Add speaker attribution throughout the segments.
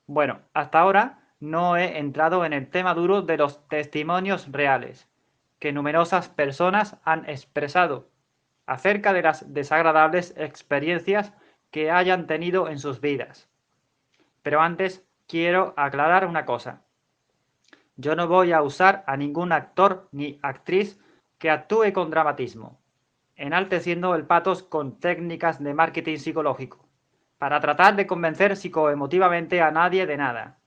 Speaker 1: Bueno, hasta ahora no he entrado en el tema duro de los testimonios reales, que numerosas personas han expresado acerca de las desagradables experiencias que hayan tenido en sus vidas. Pero antes quiero aclarar una cosa. Yo no voy a usar a ningún actor ni actriz que actúe con dramatismo, enalteciendo el patos con técnicas de marketing psicológico, para tratar de convencer psicoemotivamente a nadie de nada,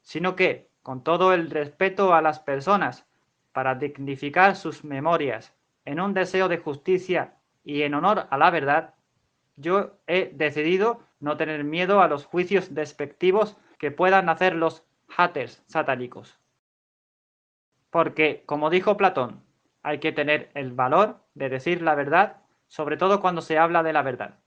Speaker 1: sino que, con todo el respeto a las personas, para dignificar sus memorias, en un deseo de justicia y en honor a la verdad, yo he decidido no tener miedo a los juicios despectivos que puedan hacer los haters satánicos. Porque, como dijo Platón, hay que tener el valor de decir la verdad, sobre todo cuando se habla de la verdad.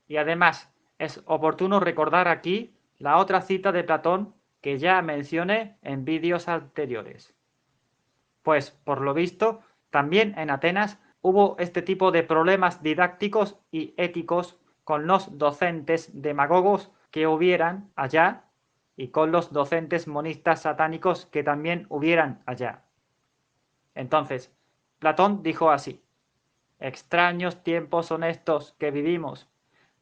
Speaker 1: Y además, es oportuno recordar aquí la otra cita de Platón que ya mencioné en vídeos anteriores. Pues, por lo visto, también en Atenas hubo este tipo de problemas didácticos y éticos con los docentes demagogos que hubieran allá y con los docentes monistas satánicos que también hubieran allá. Entonces, Platón dijo así: extraños tiempos son estos que vivimos,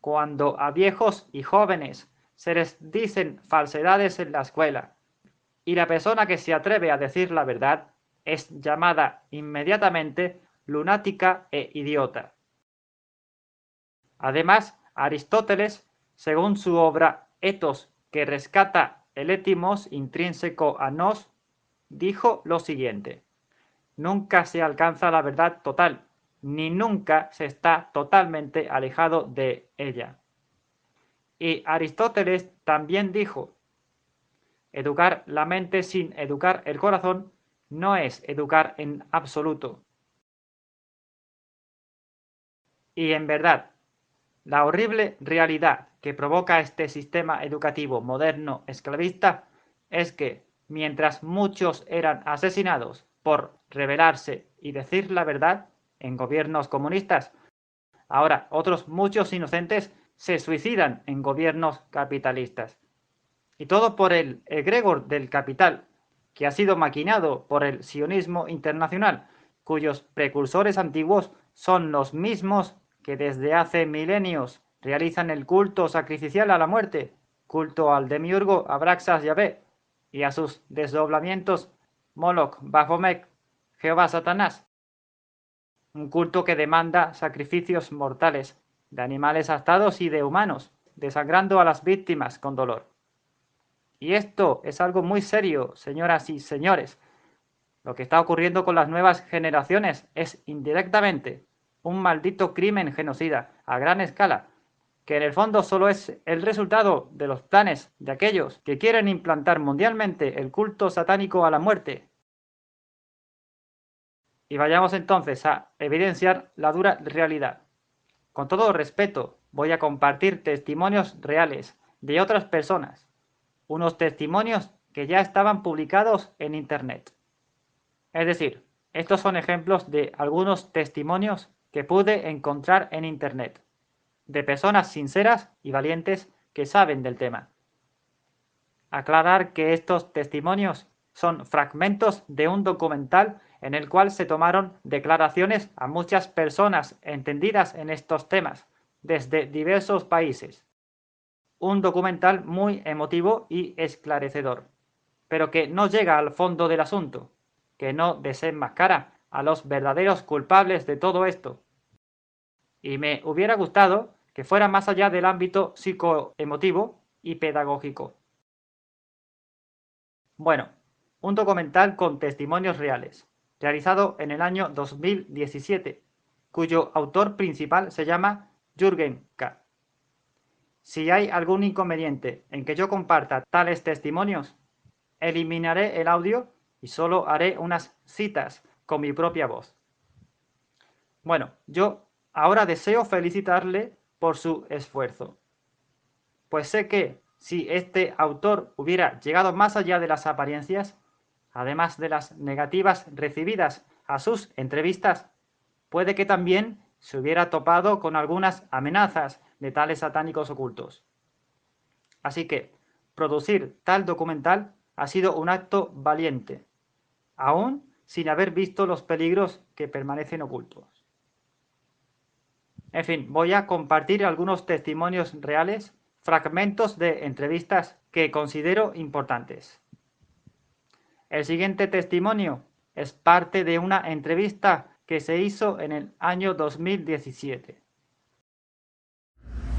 Speaker 1: cuando a viejos y jóvenes se les dicen falsedades en la escuela, y la persona que se atreve a decir la verdad es llamada inmediatamente lunática e idiota. Además, Aristóteles, según su obra Ethos, que rescata el étimos intrínseco a nos, dijo lo siguiente: nunca se alcanza la verdad total, ni nunca se está totalmente alejado de ella. Y Aristóteles también dijo: educar la mente sin educar el corazón no es educar en absoluto. Y en verdad, la horrible realidad que provoca este sistema educativo moderno esclavista es que, mientras muchos eran asesinados por rebelarse y decir la verdad en gobiernos comunistas, ahora otros muchos inocentes se suicidan en gobiernos capitalistas. Y todo por el egregor del capital, que ha sido maquinado por el sionismo internacional, cuyos precursores antiguos son los mismos que desde hace milenios realizan el culto sacrificial a la muerte, culto al demiurgo Abraxas Yahvé y a sus desdoblamientos Moloch, Baphomet, Jehová Satanás, un culto que demanda sacrificios mortales de animales astados y de humanos, desangrando a las víctimas con dolor. Y esto es algo muy serio, señoras y señores. Lo que está ocurriendo con las nuevas generaciones es indirectamente un maldito crimen genocida a gran escala, que en el fondo solo es el resultado de los planes de aquellos que quieren implantar mundialmente el culto satánico a la muerte. Y vayamos entonces a evidenciar la dura realidad. Con todo respeto, voy a compartir testimonios reales de otras personas, unos testimonios que ya estaban publicados en Internet. Es decir, estos son ejemplos de algunos testimonios que pude encontrar en Internet, de personas sinceras y valientes que saben del tema. Aclarar que estos testimonios son fragmentos de un documental en el cual se tomaron declaraciones a muchas personas entendidas en estos temas, desde diversos países. Un documental muy emotivo y esclarecedor, pero que no llega al fondo del asunto, que no desenmascara a los verdaderos culpables de todo esto. Y me hubiera gustado que fuera más allá del ámbito psicoemotivo y pedagógico. Bueno, un documental con testimonios reales, realizado en el año 2017, cuyo autor principal se llama Jürgen K. Si hay algún inconveniente en que yo comparta tales testimonios, eliminaré el audio y solo haré unas citas con mi propia voz. Bueno, yo ahora deseo felicitarle por su esfuerzo, pues sé que si este autor hubiera llegado más allá de las apariencias, además de las negativas recibidas a sus entrevistas, puede que también se hubiera topado con algunas amenazas de tales satánicos ocultos. Así que producir tal documental ha sido un acto valiente, aún sin haber visto los peligros que permanecen ocultos. En fin, voy a compartir algunos testimonios reales, fragmentos de entrevistas que considero importantes. El siguiente testimonio es parte de una entrevista que se hizo en el año 2017.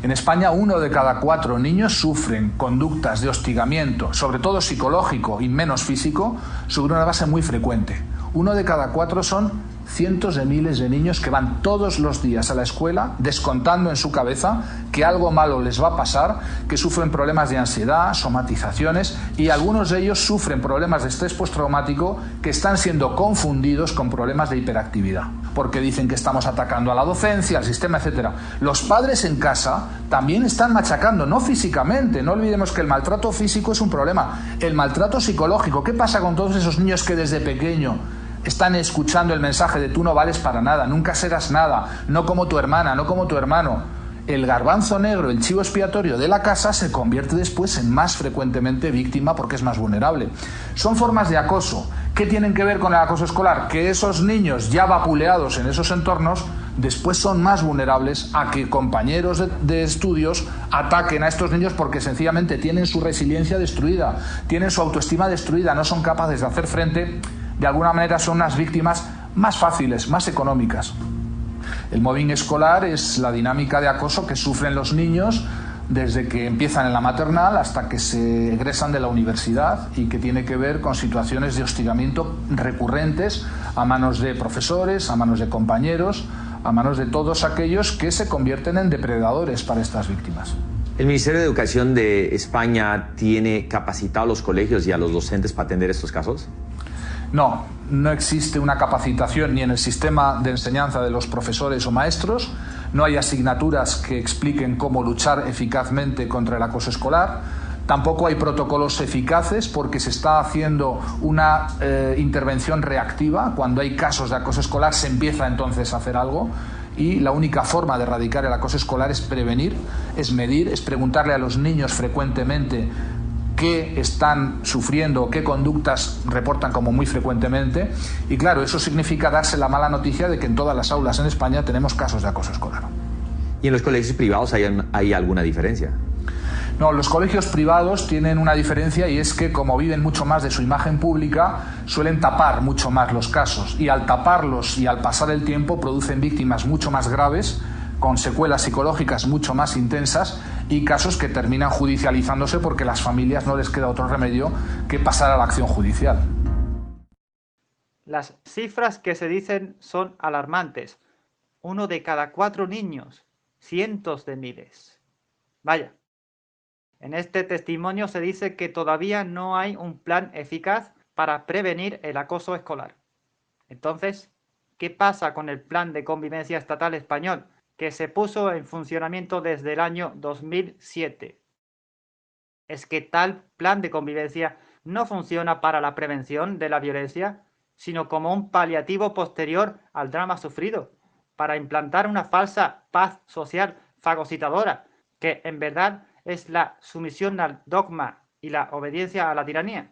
Speaker 2: En España, 1 de cada 4 niños sufren conductas de hostigamiento, sobre todo psicológico y menos físico, sobre una base muy frecuente. 1 de cada 4 son cientos de miles de niños que van todos los días a la escuela descontando en su cabeza que algo malo les va a pasar, que sufren problemas de ansiedad, somatizaciones, y algunos de ellos sufren problemas de estrés postraumático que están siendo confundidos con problemas de hiperactividad, porque dicen que estamos atacando a la docencia, al sistema, etc. Los padres en casa también están machacando, no físicamente, no olvidemos que el maltrato físico es un problema, el maltrato psicológico. ¿Qué pasa con todos esos niños que desde pequeño están escuchando el mensaje de tú no vales para nada, nunca serás nada, no como tu hermana, no como tu hermano? El garbanzo negro, el chivo expiatorio de la casa, se convierte después en más frecuentemente víctima porque es más vulnerable. Son formas de acoso. ¿Qué tienen que ver con el acoso escolar? Que esos niños ya vapuleados en esos entornos después son más vulnerables a que compañeros de estudios ataquen a estos niños porque sencillamente tienen su resiliencia destruida, tienen su autoestima destruida, no son capaces de hacer frente. De alguna manera son unas víctimas más fáciles, más económicas. El mobbing escolar es la dinámica de acoso que sufren los niños desde que empiezan en la maternal hasta que se egresan de la universidad, y que tiene que ver con situaciones de hostigamiento recurrentes a manos de profesores, a manos de compañeros, a manos de todos aquellos que se convierten en depredadores para estas víctimas.
Speaker 3: ¿El Ministerio de Educación de España tiene capacitado a los colegios y a los docentes para atender estos casos?
Speaker 2: No, no existe una capacitación ni en el sistema de enseñanza de los profesores o maestros, no hay asignaturas que expliquen cómo luchar eficazmente contra el acoso escolar, tampoco hay protocolos eficaces porque se está haciendo una intervención reactiva. Cuando hay casos de acoso escolar se empieza entonces a hacer algo, y la única forma de erradicar el acoso escolar es prevenir, es medir, es preguntarle a los niños frecuentemente qué están sufriendo, qué conductas reportan como muy frecuentemente, y claro, eso significa darse la mala noticia de que en todas las aulas en España tenemos casos de acoso escolar.
Speaker 3: ¿Y en los colegios privados hay alguna diferencia?
Speaker 2: No, los colegios privados tienen una diferencia, y es que como viven mucho más de su imagen pública, suelen tapar mucho más los casos, y al taparlos y al pasar el tiempo producen víctimas mucho más graves, con secuelas psicológicas mucho más intensas, y casos que terminan judicializándose porque a las familias no les queda otro remedio que pasar a la acción judicial.
Speaker 1: Las cifras que se dicen son alarmantes. 1 de cada 4 niños, cientos de miles. Vaya, en este testimonio se dice que todavía no hay un plan eficaz para prevenir el acoso escolar. Entonces, ¿qué pasa con el Plan de Convivencia Estatal Español, que se puso en funcionamiento desde el año 2007? Es que tal plan de convivencia no funciona para la prevención de la violencia, sino como un paliativo posterior al drama sufrido, para implantar una falsa paz social fagocitadora, que en verdad es la sumisión al dogma y la obediencia a la tiranía.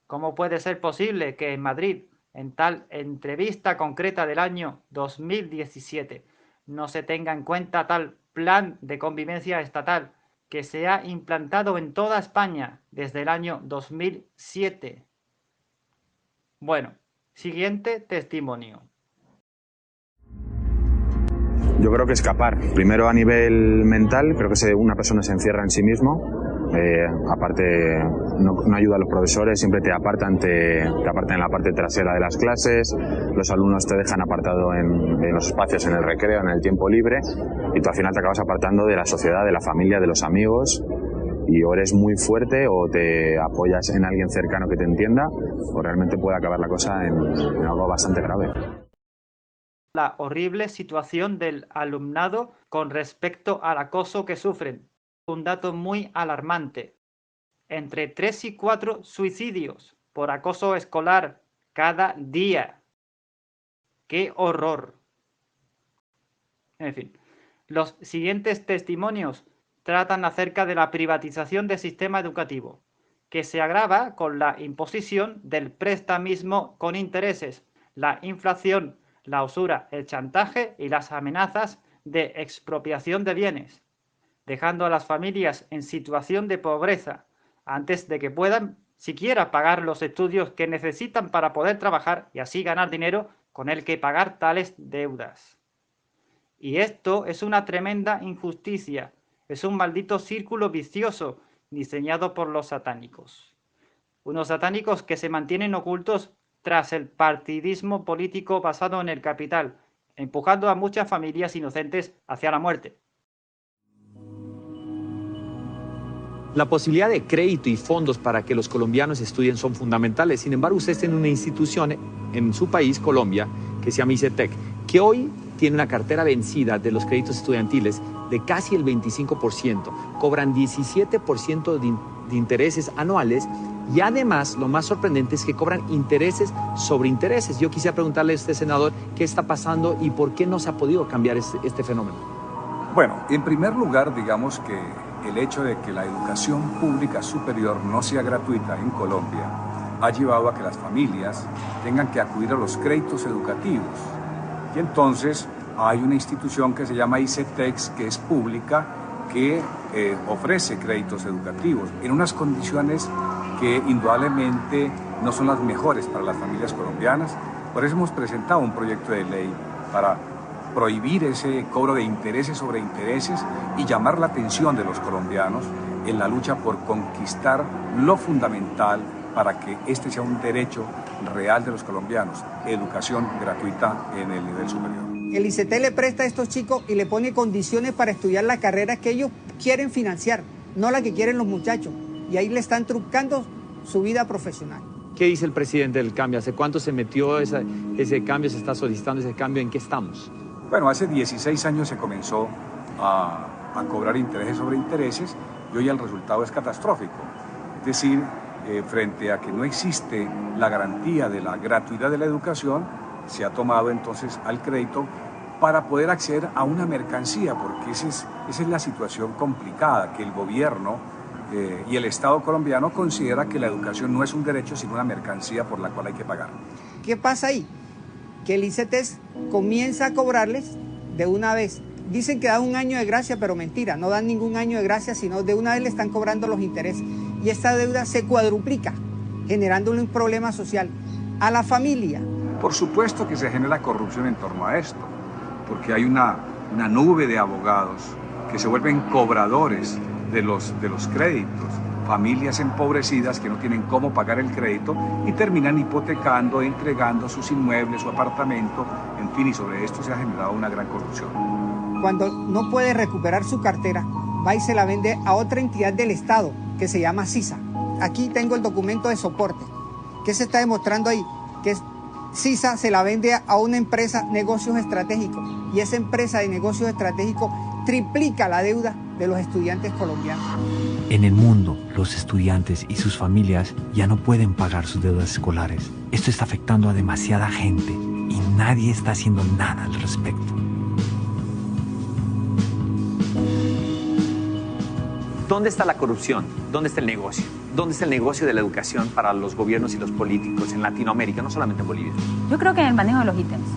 Speaker 1: ¿Cómo puede ser posible que en Madrid, en tal entrevista concreta del año 2017, no se tenga en cuenta tal plan de convivencia estatal que se ha implantado en toda España desde el año 2007? Bueno, siguiente testimonio.
Speaker 4: Yo creo que escapar. Primero a nivel mental, creo que una persona se encierra en sí mismo. Aparte, no ayuda a los profesores, siempre te apartan en la parte trasera de las clases, los alumnos te dejan apartado en los espacios, en el recreo, en el tiempo libre, y tú al final te acabas apartando de la sociedad, de la familia, de los amigos, y o eres muy fuerte o te apoyas en alguien cercano que te entienda, o realmente puede acabar la cosa en algo bastante grave.
Speaker 1: La horrible situación del alumnado con respecto al acoso que sufren. Un dato muy alarmante. Entre 3 y 4 suicidios por acoso escolar cada día. ¡Qué horror! En fin, los siguientes testimonios tratan acerca de la privatización del sistema educativo, que se agrava con la imposición del prestamismo con intereses, la inflación, la usura, el chantaje y las amenazas de expropiación de bienes, dejando a las familias en situación de pobreza antes de que puedan siquiera pagar los estudios que necesitan para poder trabajar y así ganar dinero con el que pagar tales deudas. Y esto es una tremenda injusticia, es un maldito círculo vicioso diseñado por los satánicos. Unos satánicos que se mantienen ocultos tras el partidismo político basado en el capital, empujando a muchas familias inocentes hacia la muerte.
Speaker 3: La posibilidad de crédito y fondos para que los colombianos estudien son fundamentales. Sin embargo, ustedes tienen una institución en su país, Colombia, que se llama ICETEC, que hoy tiene una cartera vencida de los créditos estudiantiles de casi el 25%. Cobran 17% de intereses anuales y además, lo más sorprendente es que cobran intereses sobre intereses. Yo quisiera preguntarle a usted, senador, qué está pasando y por qué no se ha podido cambiar este fenómeno.
Speaker 5: Bueno, en primer lugar, digamos que el hecho de que la educación pública superior no sea gratuita en Colombia ha llevado a que las familias tengan que acudir a los créditos educativos. Y entonces hay una institución que se llama ICETEX, que es pública, que ofrece créditos educativos en unas condiciones que indudablemente no son las mejores para las familias colombianas. Por eso hemos presentado un proyecto de ley para prohibir ese cobro de intereses sobre intereses y llamar la atención de los colombianos en la lucha por conquistar lo fundamental para que este sea un derecho real de los colombianos, educación gratuita en el nivel superior.
Speaker 6: El ICETEC le presta a estos chicos y le pone condiciones para estudiar la carrera que ellos quieren financiar, no la que quieren los muchachos, y ahí le están truncando su vida profesional.
Speaker 3: ¿Qué dice el presidente del cambio? ¿Hace cuánto se metió ese cambio, se está solicitando ese cambio? ¿En qué estamos?
Speaker 5: Bueno, hace 16 años se comenzó a cobrar intereses sobre intereses y hoy el resultado es catastrófico. Es decir, frente a que no existe la garantía de la gratuidad de la educación, se ha tomado entonces al crédito para poder acceder a una mercancía, porque esa es la situación complicada, que el gobierno y el Estado colombiano considera que la educación no es un derecho, sino una mercancía por la cual hay que pagar.
Speaker 6: ¿Qué pasa ahí? Que el ICETEX comienza a cobrarles de una vez. Dicen que dan un año de gracia, pero mentira, no dan ningún año de gracia, sino de una vez le están cobrando los intereses. Y esta deuda se cuadruplica, generándole un problema social a la familia.
Speaker 5: Por supuesto que se genera corrupción en torno a esto, porque hay una nube de abogados que se vuelven cobradores de los créditos, familias empobrecidas que no tienen cómo pagar el crédito y terminan hipotecando, entregando sus inmuebles, su apartamento, en fin, y sobre esto se ha generado una gran corrupción.
Speaker 6: Cuando no puede recuperar su cartera, va y se la vende a otra entidad del Estado que se llama CISA. Aquí tengo el documento de soporte. ¿Qué se está demostrando ahí? Que CISA se la vende a una empresa negocios estratégicos y esa empresa de negocios estratégicos triplica la deuda de los estudiantes colombianos.
Speaker 7: En el mundo, los estudiantes y sus familias ya no pueden pagar sus deudas escolares. Esto está afectando a demasiada gente y nadie está haciendo nada al respecto.
Speaker 3: ¿Dónde está la corrupción? ¿Dónde está el negocio? ¿Dónde está el negocio de la educación para los gobiernos y los políticos en Latinoamérica, no solamente en Bolivia?
Speaker 8: Yo creo que en el manejo de los ítems.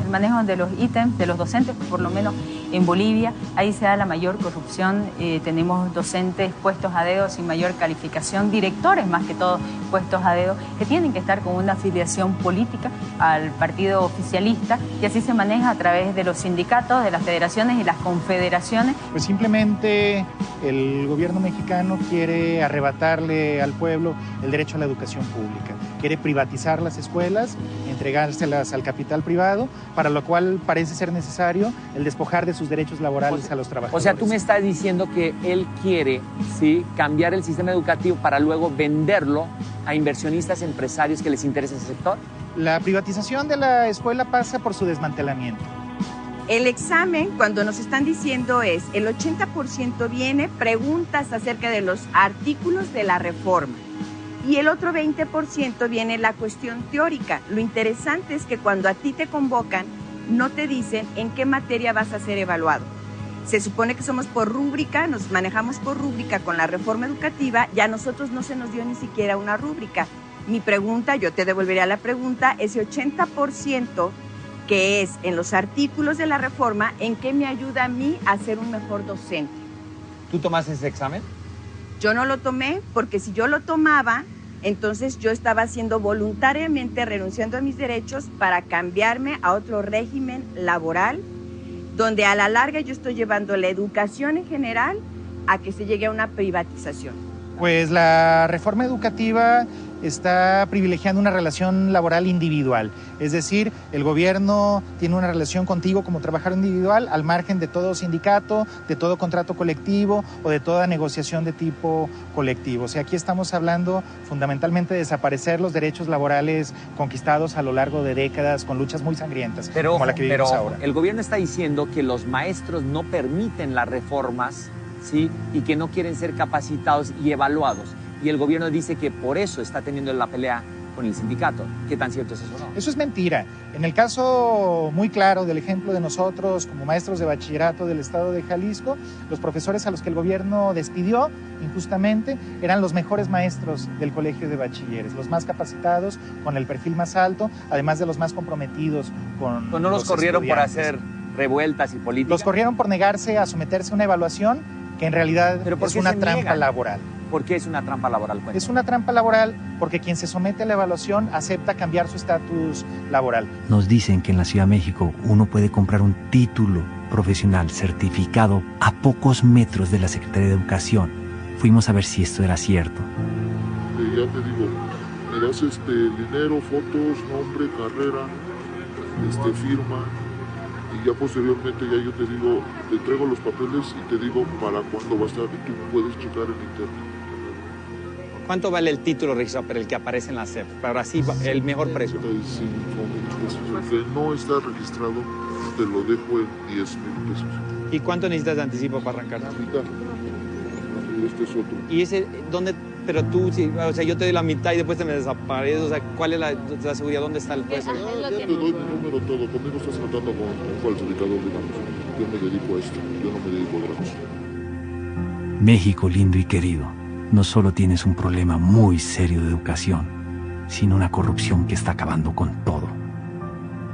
Speaker 8: El manejo de los ítems, de los docentes, por lo menos en Bolivia, ahí se da la mayor corrupción. Tenemos docentes puestos a dedo sin mayor calificación, directores más que todo puestos a dedo, que tienen que estar con una afiliación política al partido oficialista, y así se maneja a través de los sindicatos, de las federaciones y las confederaciones.
Speaker 9: Pues simplemente el gobierno mexicano quiere arrebatarle al pueblo el derecho a la educación pública. Quiere privatizar las escuelas, entregárselas al capital privado, para lo cual parece ser necesario el despojar de sus derechos laborales a los trabajadores.
Speaker 3: O sea, tú me estás diciendo que él quiere, ¿sí?, cambiar el sistema educativo para luego venderlo a inversionistas, empresarios que les interesa ese sector.
Speaker 9: La privatización de la escuela pasa por su desmantelamiento.
Speaker 10: El examen, cuando nos están diciendo el 80% viene preguntas acerca de los artículos de la reforma. Y el otro 20% viene la cuestión teórica. Lo interesante es que cuando a ti te convocan, no te dicen en qué materia vas a ser evaluado. Se supone que somos por rúbrica, nos manejamos por rúbrica con la reforma educativa, y a nosotros no se nos dio ni siquiera una rúbrica. Mi pregunta, yo te devolvería la pregunta, ese 80% que es en los artículos de la reforma, ¿en qué me ayuda a mí a ser un mejor docente?
Speaker 3: ¿Tú tomaste ese examen?
Speaker 10: Yo no lo tomé porque si yo lo tomaba, entonces yo estaba haciendo voluntariamente, renunciando a mis derechos para cambiarme a otro régimen laboral, donde a la larga yo estoy llevando la educación en general a que se llegue a una privatización.
Speaker 9: Pues la reforma educativa está privilegiando una relación laboral individual, es decir, el gobierno tiene una relación contigo como trabajador individual al margen de todo sindicato, de todo contrato colectivo o de toda negociación de tipo colectivo. O sea, aquí estamos hablando fundamentalmente de desaparecer los derechos laborales conquistados a lo largo de décadas con luchas muy sangrientas, como la que vivimos ahora.
Speaker 3: El gobierno está diciendo que los maestros no permiten las reformas, ¿sí? Y que no quieren ser capacitados y evaluados. Y el gobierno dice que por eso está teniendo la pelea con el sindicato. ¿Qué tan cierto es eso o no?
Speaker 9: Eso es mentira. En el caso muy claro del ejemplo de nosotros como maestros de bachillerato del estado de Jalisco, los profesores a los que el gobierno despidió injustamente eran los mejores maestros del colegio de bachilleres, los más capacitados, con el perfil más alto, además de los más comprometidos con
Speaker 3: ¿No los corrieron por hacer revueltas y política?
Speaker 9: Los corrieron por negarse a someterse a una evaluación que en realidad es una trampa laboral.
Speaker 3: ¿Por qué es una trampa laboral? Cuéntame.
Speaker 9: Es una trampa laboral porque quien se somete a la evaluación acepta cambiar su estatus laboral.
Speaker 7: Nos dicen que en la Ciudad de México uno puede comprar un título profesional certificado a pocos metros de la Secretaría de Educación. Fuimos a ver si esto era cierto.
Speaker 11: Ya te digo, me das dinero, fotos, nombre, carrera, firma, y ya posteriormente ya yo te digo, te entrego los papeles y te digo para cuándo va a estar, y tú puedes checar en internet.
Speaker 3: ¿Cuánto vale el título registrado para el que aparece en la SEP? Para así el mejor precio.
Speaker 11: 35,000 pesos. El que no está registrado, te lo dejo en 10,000 pesos.
Speaker 3: ¿Y cuánto necesitas de anticipo para arrancar?
Speaker 11: La mitad. Este es otro.
Speaker 3: ¿Y ese dónde? Pero tú, o sea, yo te doy la mitad y después te me desapareces. O sea, ¿cuál es la seguridad? ¿Dónde está el puesto?
Speaker 11: Ya te doy mi número, todo. Conmigo estás tratando con un falsificador, digamos. Yo me dedico a esto, yo no me dedico a otra cosa.
Speaker 7: México lindo y querido, no solo tienes un problema muy serio de educación, sino una corrupción que está acabando con todo.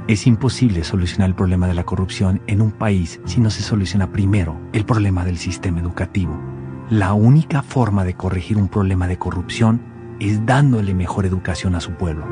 Speaker 7: Es imposible solucionar el problema de la corrupción en un país si no se soluciona primero el problema del sistema educativo. La única forma de corregir un problema de corrupción es dándole mejor educación a su pueblo.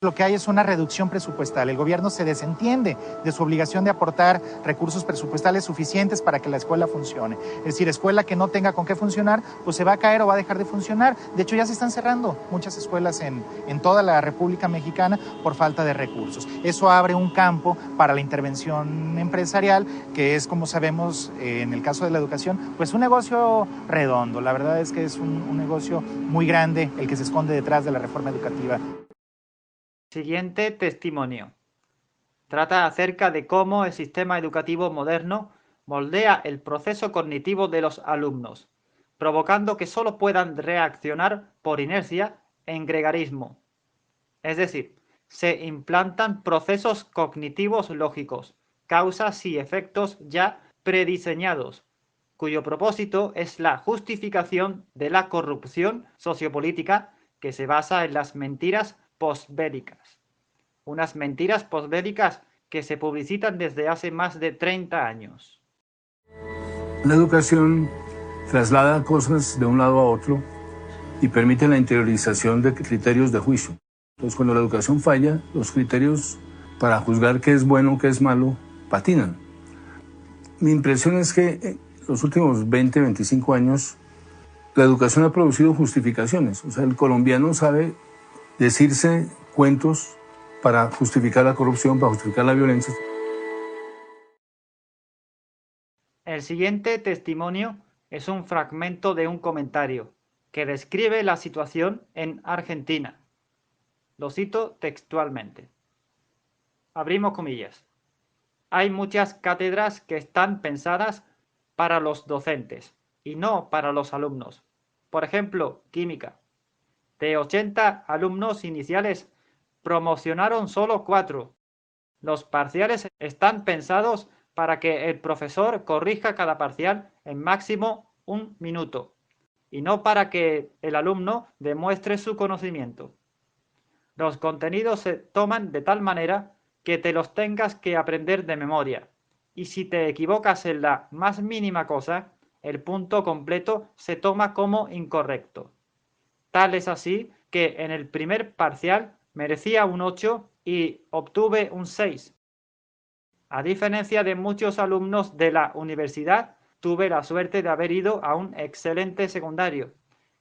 Speaker 9: Lo que hay es una reducción presupuestal. El gobierno se desentiende de su obligación de aportar recursos presupuestales suficientes para que la escuela funcione. Es decir, escuela que no tenga con qué funcionar, pues se va a caer o va a dejar de funcionar. De hecho, ya se están cerrando muchas escuelas en toda la República Mexicana por falta de recursos. Eso abre un campo para la intervención empresarial, que es, como sabemos, en el caso de la educación, pues un negocio redondo. La verdad es que es un negocio muy grande el que se esconde detrás de la reforma educativa.
Speaker 1: Siguiente testimonio. Trata acerca de cómo el sistema educativo moderno moldea el proceso cognitivo de los alumnos, provocando que solo puedan reaccionar por inercia en gregarismo. Es decir, se implantan procesos cognitivos lógicos, causas y efectos ya prediseñados, cuyo propósito es la justificación de la corrupción sociopolítica que se basa en las mentiras posbélicas. Unas mentiras posbélicas que se publicitan desde hace más de 30 años.
Speaker 12: La educación traslada cosas de un lado a otro y permite la interiorización de criterios de juicio. Entonces, cuando la educación falla, los criterios para juzgar qué es bueno, qué es malo, patinan. Mi impresión es que en los últimos 20, 25 años, la educación ha producido justificaciones. O sea, el colombiano sabe decirse cuentos para justificar la corrupción, para justificar la violencia.
Speaker 1: El siguiente testimonio es un fragmento de un comentario que describe la situación en Argentina. Lo cito textualmente. Abrimos comillas. Hay muchas cátedras que están pensadas para los docentes y no para los alumnos. Por ejemplo, química. De 80 alumnos iniciales, promocionaron solo 4. Los parciales están pensados para que el profesor corrija cada parcial en máximo 1 minuto, y no para que el alumno demuestre su conocimiento. Los contenidos se toman de tal manera que te los tengas que aprender de memoria, y si te equivocas en la más mínima cosa, el punto completo se toma como incorrecto. Tal es así que en el primer parcial merecía un 8 y obtuve un 6. A diferencia de muchos alumnos de la universidad, tuve la suerte de haber ido a un excelente secundario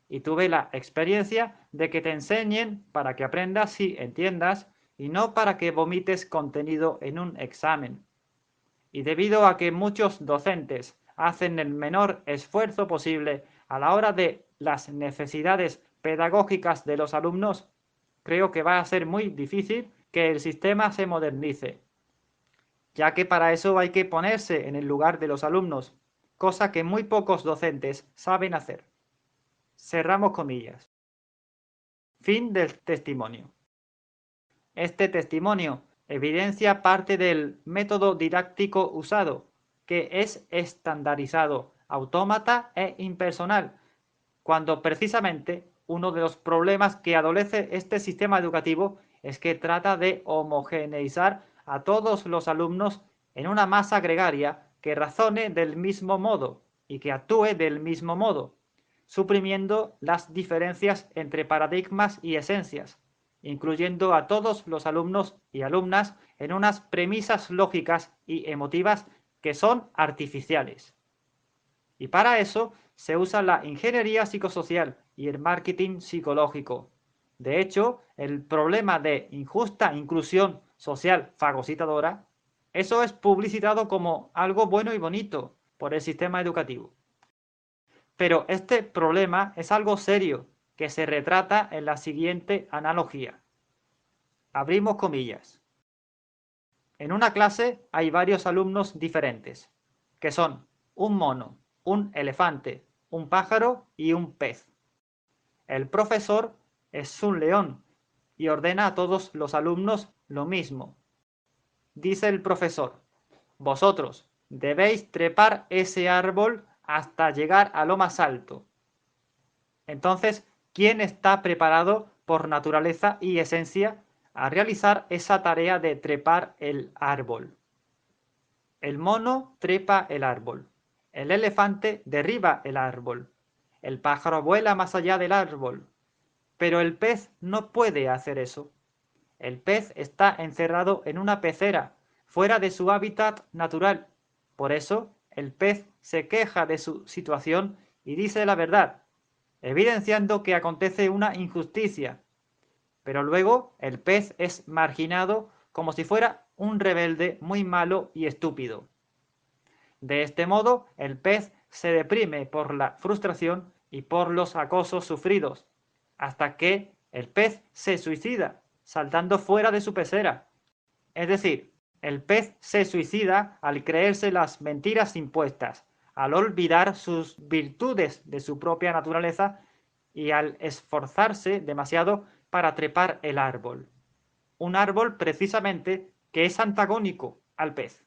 Speaker 1: y tuve la experiencia de que te enseñen para que aprendas y entiendas y no para que vomites contenido en un examen. Y debido a que muchos docentes hacen el menor esfuerzo posible a la hora de las necesidades pedagógicas de los alumnos, creo que va a ser muy difícil que el sistema se modernice, ya que para eso hay que ponerse en el lugar de los alumnos, cosa que muy pocos docentes saben hacer. Cerramos comillas. Fin del testimonio. Este testimonio evidencia parte del método didáctico usado, que es estandarizado, autómata e impersonal, cuando precisamente uno de los problemas que adolece este sistema educativo es que trata de homogeneizar a todos los alumnos en una masa gregaria que razone del mismo modo y que actúe del mismo modo, suprimiendo las diferencias entre paradigmas y esencias, incluyendo a todos los alumnos y alumnas en unas premisas lógicas y emotivas que son artificiales. Y para eso se usa la ingeniería psicosocial y el marketing psicológico. De hecho, el problema de injusta inclusión social fagocitadora, eso es publicitado como algo bueno y bonito por el sistema educativo. Pero este problema es algo serio que se retrata en la siguiente analogía. Abrimos comillas. En una clase hay varios alumnos diferentes, que son un mono, un elefante, un pájaro y un pez. El profesor es un león y ordena a todos los alumnos lo mismo. Dice el profesor: vosotros debéis trepar ese árbol hasta llegar a lo más alto. Entonces, ¿quién está preparado por naturaleza y esencia a realizar esa tarea de trepar el árbol? El mono trepa el árbol. El elefante derriba el árbol. El pájaro vuela más allá del árbol. Pero el pez no puede hacer eso. El pez está encerrado en una pecera, fuera de su hábitat natural. Por eso, el pez se queja de su situación y dice la verdad, evidenciando que acontece una injusticia. Pero luego el pez es marginado como si fuera un rebelde muy malo y estúpido. De este modo, el pez se deprime por la frustración y por los acosos sufridos, hasta que el pez se suicida, saltando fuera de su pecera. Es decir, el pez se suicida al creerse las mentiras impuestas, al olvidar sus virtudes de su propia naturaleza y al esforzarse demasiado para trepar el árbol. Un árbol precisamente que es antagónico al pez.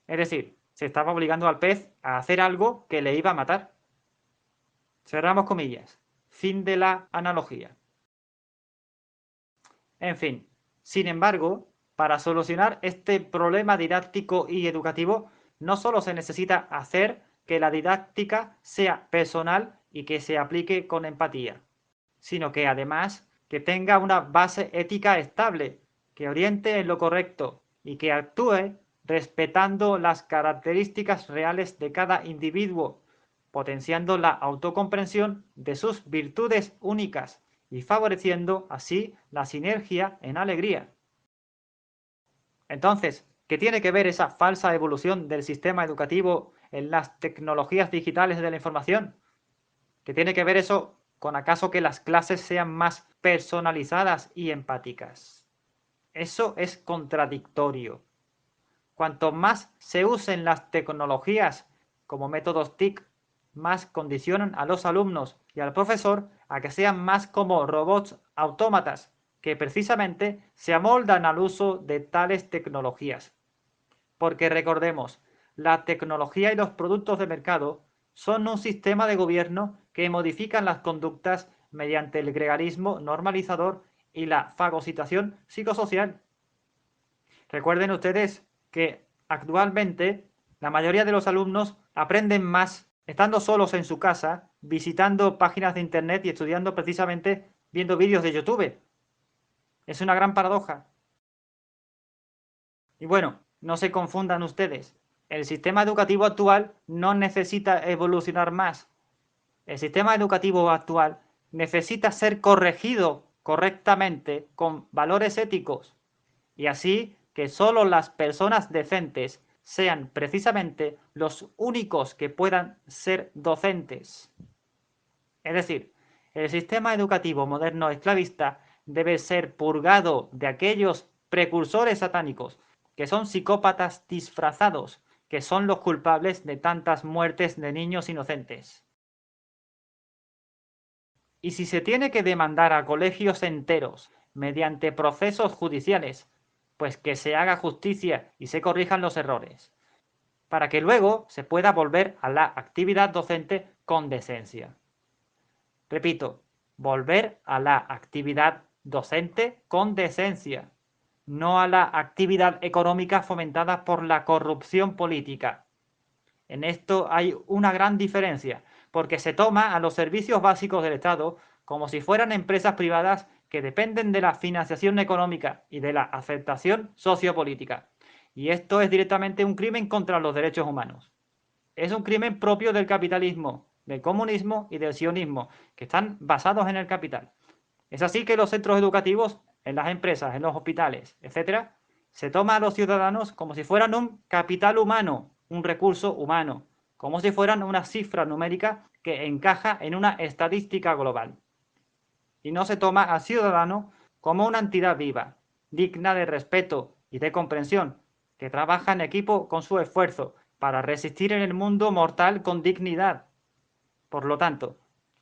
Speaker 1: Es decir, se estaba obligando al pez a hacer algo que le iba a matar. Cerramos comillas. Fin de la analogía. En fin, sin embargo, para solucionar este problema didáctico y educativo, no solo se necesita hacer que la didáctica sea personal y que se aplique con empatía, sino que además que tenga una base ética estable, que oriente en lo correcto y que actúe respetando las características reales de cada individuo, potenciando la autocomprensión de sus virtudes únicas y favoreciendo así la sinergia en alegría. Entonces, ¿qué tiene que ver esa falsa evolución del sistema educativo en las tecnologías digitales de la información? ¿Qué tiene que ver eso con acaso que las clases sean más personalizadas y empáticas? Eso es contradictorio. Cuanto más se usen las tecnologías como métodos TIC, más condicionan a los alumnos y al profesor a que sean más como robots autómatas, que precisamente se amoldan al uso de tales tecnologías. porque recordemos, la tecnología y los productos de mercado son un sistema de gobierno que modifican las conductas mediante el gregarismo normalizador y la fagocitación psicosocial. Recuerden ustedes que actualmente la mayoría de los alumnos aprenden más estando solos en su casa, visitando páginas de internet y estudiando precisamente viendo vídeos de YouTube. Es una gran paradoja. Y bueno, no se confundan ustedes. El sistema educativo actual no necesita evolucionar más. El sistema educativo actual necesita ser corregido correctamente con valores éticos. Y así que solo las personas decentes sean precisamente los únicos que puedan ser docentes. Es decir, el sistema educativo moderno esclavista debe ser purgado de aquellos precursores satánicos, que son psicópatas disfrazados, que son los culpables de tantas muertes de niños inocentes. Y si se tiene que demandar a colegios enteros mediante procesos judiciales, pues que se haga justicia y se corrijan los errores, para que luego se pueda volver a la actividad docente con decencia. Repito, volver a la actividad docente con decencia, no a la actividad económica fomentada por la corrupción política. En esto hay una gran diferencia, porque se toma a los servicios básicos del Estado como si fueran empresas privadas que dependen de la financiación económica y de la aceptación sociopolítica. Y esto es directamente un crimen contra los derechos humanos. Es un crimen propio del capitalismo, del comunismo y del sionismo, que están basados en el capital. Es así que los centros educativos, en las empresas, en los hospitales, etcétera, se toma a los ciudadanos como si fueran un capital humano, un recurso humano, como si fueran una cifra numérica que encaja en una estadística global. Y no se toma al ciudadano como una entidad viva, digna de respeto y de comprensión, que trabaja en equipo con su esfuerzo para resistir en el mundo mortal con dignidad. Por lo tanto,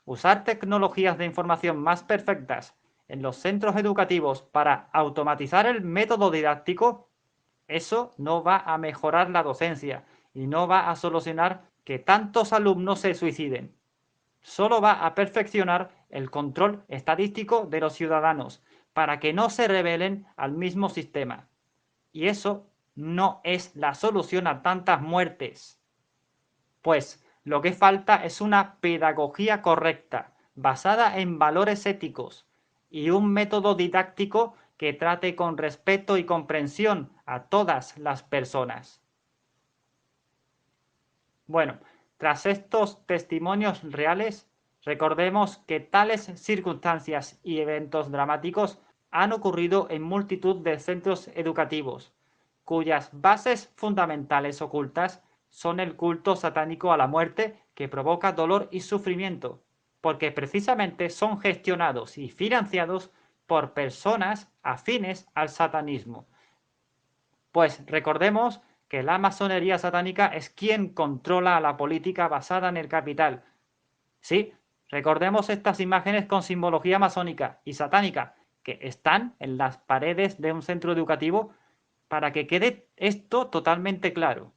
Speaker 1: usar tecnologías de información más perfectas en los centros educativos para automatizar el método didáctico, eso no va a mejorar la docencia y no va a solucionar que tantos alumnos se suiciden. Solo va a perfeccionar el control estadístico de los ciudadanos para que no se rebelen al mismo sistema. Y eso no es la solución a tantas muertes. Pues lo que falta es una pedagogía correcta, basada en valores éticos, y un método didáctico que trate con respeto y comprensión a todas las personas. Bueno, tras estos testimonios reales, recordemos que tales circunstancias y eventos dramáticos han ocurrido en multitud de centros educativos, cuyas bases fundamentales ocultas son el culto satánico a la muerte que provoca dolor y sufrimiento, porque precisamente son gestionados y financiados por personas afines al satanismo. Pues recordemos que la masonería satánica es quien controla la política basada en el capital. Sí, recordemos estas imágenes con simbología masónica y satánica que están en las paredes de un centro educativo para que quede esto totalmente claro.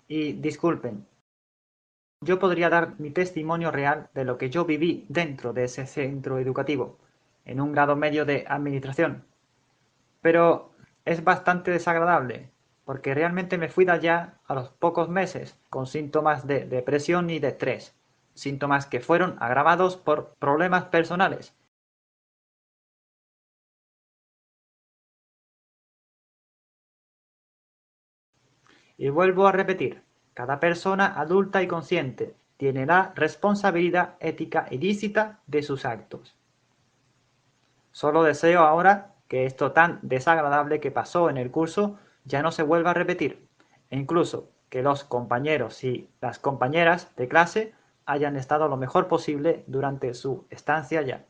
Speaker 1: Y disculpen, yo podría dar mi testimonio real de lo que yo viví dentro de ese centro educativo, en un grado medio de administración. Pero es bastante desagradable, porque realmente me fui de allá a los pocos meses con síntomas de depresión y de estrés, síntomas que fueron agravados por problemas personales. Y vuelvo a repetir, cada persona adulta y consciente tiene la responsabilidad ética ilícita de sus actos. Solo deseo ahora que esto tan desagradable que pasó en el curso ya no se vuelva a repetir, e incluso que los compañeros y las compañeras de clase hayan estado lo mejor posible durante su estancia allá.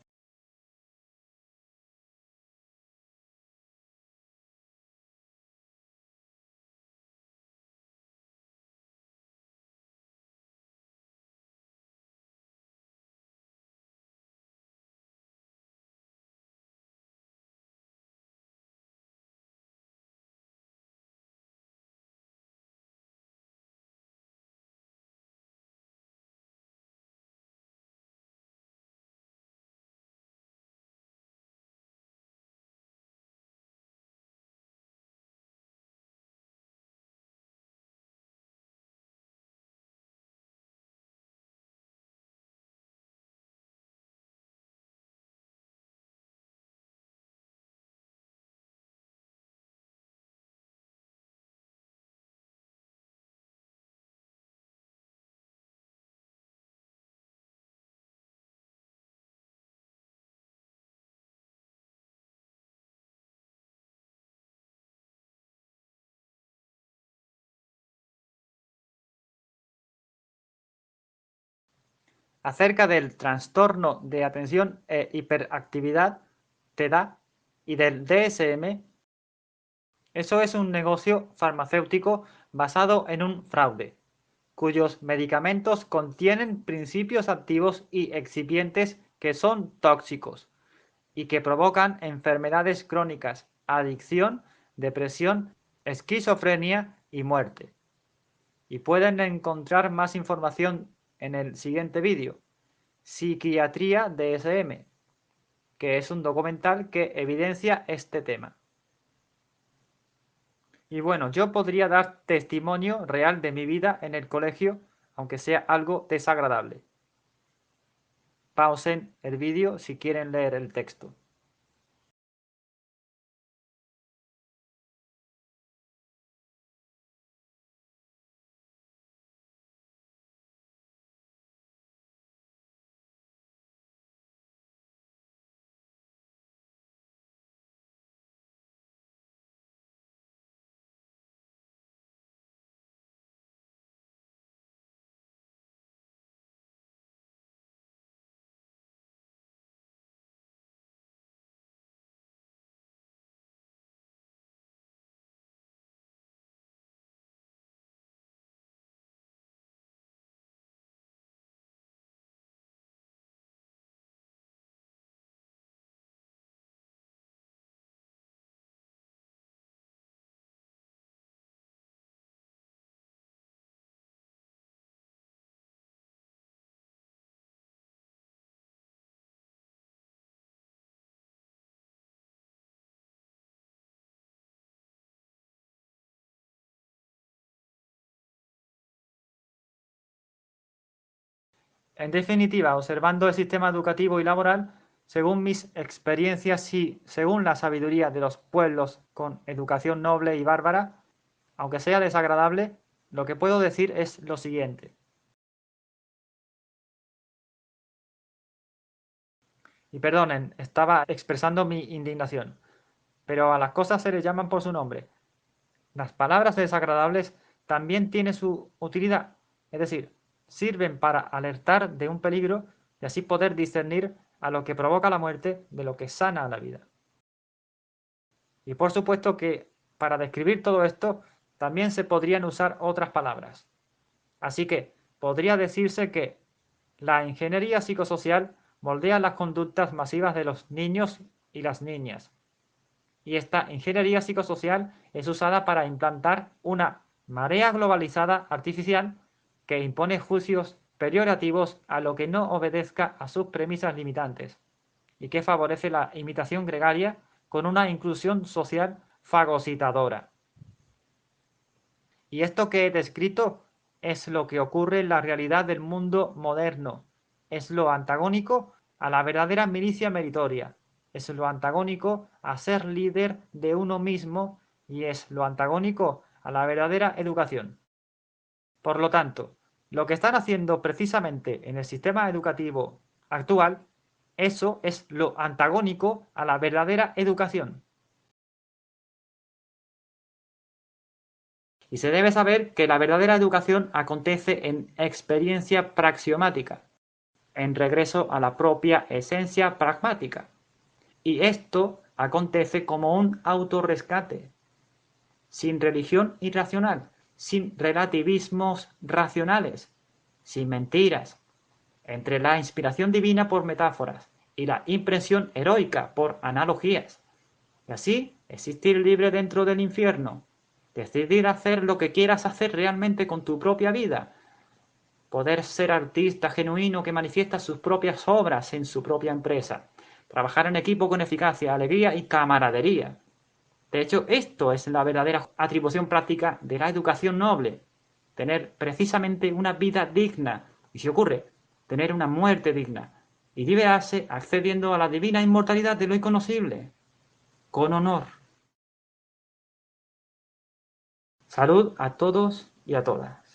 Speaker 1: Acerca del trastorno de atención e hiperactividad TDA y del DSM, eso es un negocio farmacéutico basado en un fraude, cuyos medicamentos contienen principios activos y excipientes que son tóxicos y que provocan enfermedades crónicas, adicción, depresión, esquizofrenia y muerte. Y pueden encontrar más información en el siguiente vídeo, Psiquiatría DSM, que es un documental que evidencia este tema. Y bueno, yo podría dar testimonio real de mi vida en el colegio, aunque sea algo desagradable. Pausen el vídeo si quieren leer el texto. En definitiva, observando el sistema educativo y laboral, según mis experiencias y según la sabiduría de los pueblos con educación noble y bárbara, aunque sea desagradable, lo que puedo decir es lo siguiente. Y perdonen, estaba expresando mi indignación, pero a las cosas se les llaman por su nombre. Las palabras desagradables también tienen su utilidad, es decir, sirven para alertar de un peligro y así poder discernir a lo que provoca la muerte de lo que sana a la vida. Y por supuesto que para describir todo esto también se podrían usar otras palabras. Así que podría decirse que la ingeniería psicosocial moldea las conductas masivas de los niños y las niñas. Y esta ingeniería psicosocial es usada para implantar una marea globalizada artificial que impone juicios peyorativos a lo que no obedezca a sus premisas limitantes y que favorece la imitación gregaria con una inclusión social fagocitadora. Y esto que he descrito es lo que ocurre en la realidad del mundo moderno. Es lo antagónico a la verdadera milicia meritoria. Es lo antagónico a ser líder de uno mismo y es lo antagónico a la verdadera educación. Por lo tanto, lo que están haciendo precisamente en el sistema educativo actual, eso es lo antagónico a la verdadera educación. Y se debe saber que la verdadera educación acontece en experiencia praxiomática, en regreso a la propia esencia pragmática. Y esto acontece como un autorrescate, sin religión irracional, sin relativismos racionales, sin mentiras, entre la inspiración divina por metáforas y la impresión heroica por analogías. Y así existir libre dentro del infierno, decidir hacer lo que quieras hacer realmente con tu propia vida, poder ser artista genuino que manifiesta sus propias obras en su propia empresa, trabajar en equipo con eficacia, alegría y camaradería. De hecho, esto es la verdadera atribución práctica de la educación noble, tener precisamente una vida digna, y si ocurre, tener una muerte digna, y liberarse accediendo a la divina inmortalidad de lo inconocible, con honor. Salud a todos y a todas.